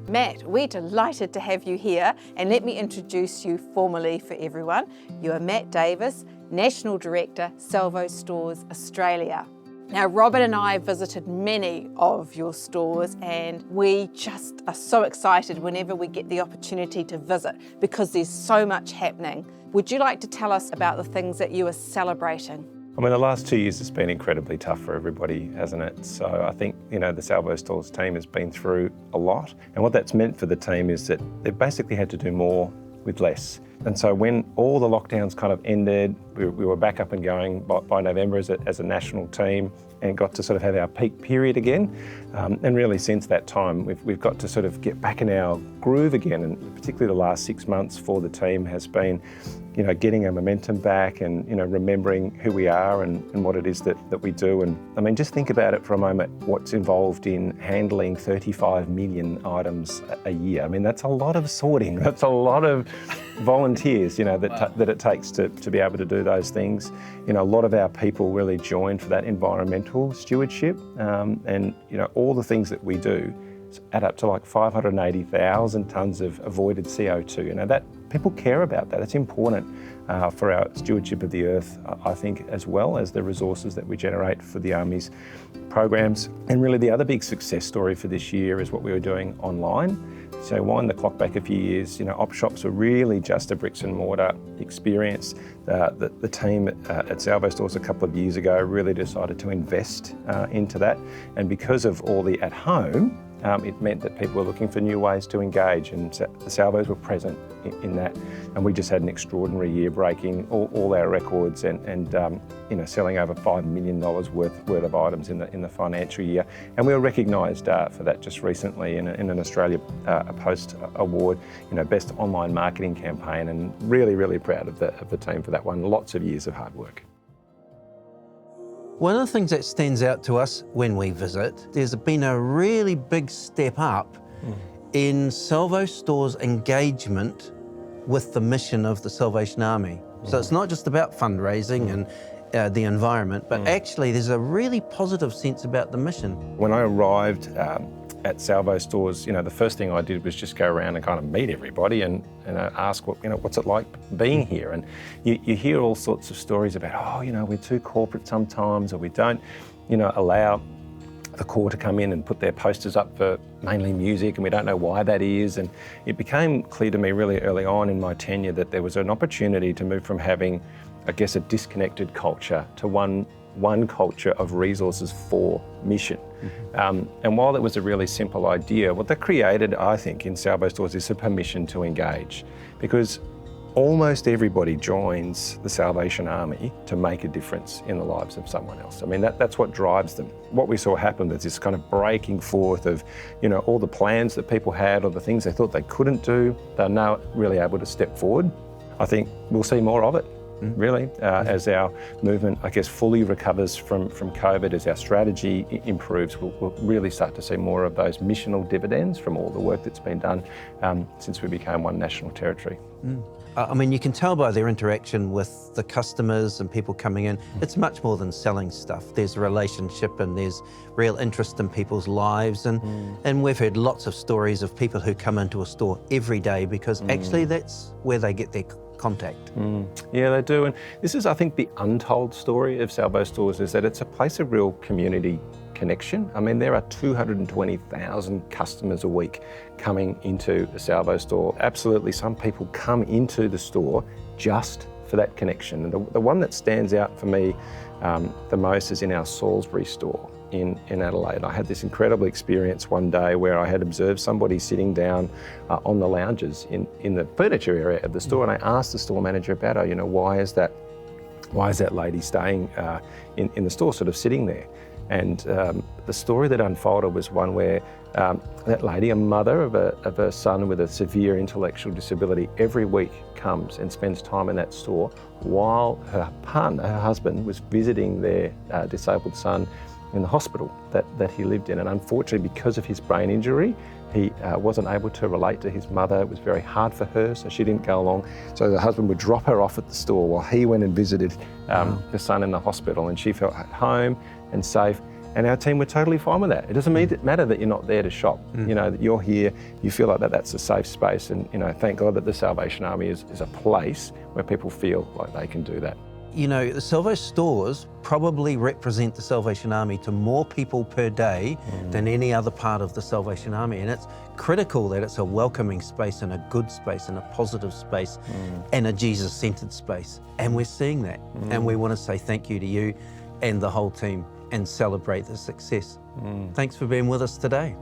Matt, we're delighted to have you here, and let me introduce you formally for everyone. You are Matt Davis, National Director, Salvo Stores Australia. Now, Robert and I visited many of your stores, and we just are so excited whenever we get the opportunity to visit because there's so much happening. Would you like to tell us about the things that you are celebrating? I mean, the last 2 years has been incredibly tough for everybody, hasn't it? So I think, the Salvo Stores team has been through a lot. And what that's meant for the team is that they've basically had to do more with less. And so when all the lockdowns kind of ended, we were back up and going by November as a national team and got to sort of have our peak period again. And really since that time, we've got to sort of get back in our groove again. And particularly the last 6 months for the team has been, getting our momentum back and, remembering who we are and what it is that we do. And I mean, just think about it for a moment, what's involved in handling 35 million items a year. I mean, that's a lot of sorting. That's a lot of volunteers, that it takes to be able to do those things. A lot of our people really joined for that environmental stewardship and, all the things that we do add up to like 580,000 tonnes of avoided CO2. That people care about that. It's important for our stewardship of the earth, I think, as well as the resources that we generate for the Army's programs. And really the other big success story for this year is what we were doing online. So wind the clock back a few years, op shops were really just a bricks and mortar experience. The team at Salvo Stores a couple of years ago really decided to invest into that. And because of all the at home, it meant that people were looking for new ways to engage, and the Salvos were present in that. And we just had an extraordinary year, breaking all our records and selling over $5 million worth of items in the financial year. And we were recognised for that just recently in an Australia Post award, best online marketing campaign, and really, really proud of the team for that one. Lots of years of hard work. One of the things that stands out to us when we visit, there's been a really big step up in Salvo Stores' engagement with the mission of the Salvation Army. So it's not just about fundraising and the environment, but actually there's a really positive sense about the mission. When I arrived at Salvo Stores, the first thing I did was just go around and kind of meet everybody and ask what's it like being here. And you hear all sorts of stories about, we're too corporate sometimes, or we don't, allow the Corps to come in and put their posters up for mainly music, and we don't know why that is. And it became clear to me really early on in my tenure that there was an opportunity to move from having, I guess, a disconnected culture to one culture of resources for mission. And while it was a really simple idea, what that created, I think, in Salvo Stores is a permission to engage, because almost everybody joins the Salvation Army to make a difference in the lives of someone else. I mean, that's what drives them. What we saw happen was this kind of breaking forth of, all the plans that people had or the things they thought they couldn't do, they're now really able to step forward. I think we'll see more of it. Really, as our movement, I guess, fully recovers from COVID, as our strategy improves, we'll really start to see more of those missional dividends from all the work that's been done since we became one national territory. I mean, you can tell by their interaction with the customers and people coming in, it's much more than selling stuff. There's a relationship and there's real interest in people's lives. And we've heard lots of stories of people who come into a store every day because actually that's where they get their contact. Yeah, they do. And this is, I think, the untold story of Salvo Stores, is that it's a place of real community connection. I mean, there are 220,000 customers a week coming into a Salvo store. Absolutely, some people come into the store just for that connection. And the one that stands out for me the most is in our Salisbury store in Adelaide. I had this incredible experience one day where I had observed somebody sitting down on the lounges in the furniture area of the store, and I asked the store manager about, why is that lady staying in the store, sort of sitting there? And the story that unfolded was one where that lady, a mother of a son with a severe intellectual disability, every week comes and spends time in that store while her partner, her husband, was visiting their disabled son in the hospital that he lived in. And unfortunately, because of his brain injury, he wasn't able to relate to his mother. It was very hard for her, so she didn't go along. So the husband would drop her off at the store while he went and visited the son in the hospital, and she felt at home and safe. And our team were totally fine with that. It doesn't matter that you're not there to shop. You know, that you're here, you feel like that's a safe space. And, you know, thank God that the Salvation Army is a place where people feel like they can do that. You know, the Salvo Stores probably represent the Salvation Army to more people per day than any other part of the Salvation Army. And it's critical that it's a welcoming space and a good space and a positive space and a Jesus-centered space. And we're seeing that. And we want to say thank you to you and the whole team and celebrate the success. Thanks for being with us today.